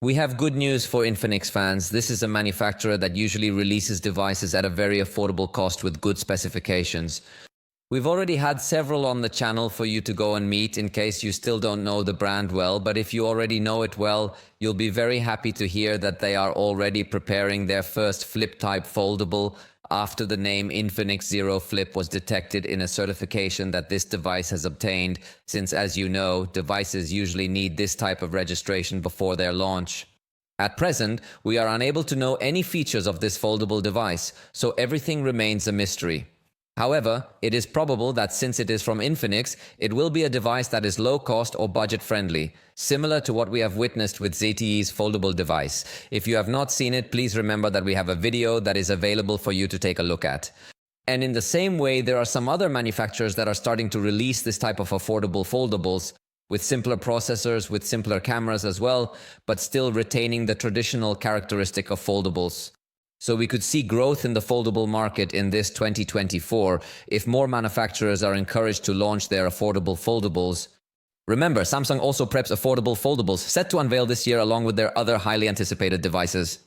We have good news for Infinix fans. This is a manufacturer that usually releases devices at a very affordable cost with good specifications. We've already had several on the channel for you to go and meet in case you still don't know the brand well, but if you already know it well, you'll be very happy to hear that they are already preparing their first flip-type foldable after the name Infinix Zero Flip was detected in a certification that this device has obtained, since as you know, devices usually need this type of registration before their launch. At present, we are unable to know any features of this foldable device, so everything remains a mystery. However, it is probable that since it is from Infinix, it will be a device that is low cost or budget friendly, similar to what we have witnessed with ZTE's foldable device. If you have not seen it, please remember that we have a video that is available for you to take a look at. And in the same way, there are some other manufacturers that are starting to release this type of affordable foldables, with simpler processors, with simpler cameras as well, but still retaining the traditional characteristic of foldables. So we could see growth in the foldable market in this 2024 if more manufacturers are encouraged to launch their affordable foldables. Remember, Samsung also preps affordable foldables set to unveil this year along with their other highly anticipated devices.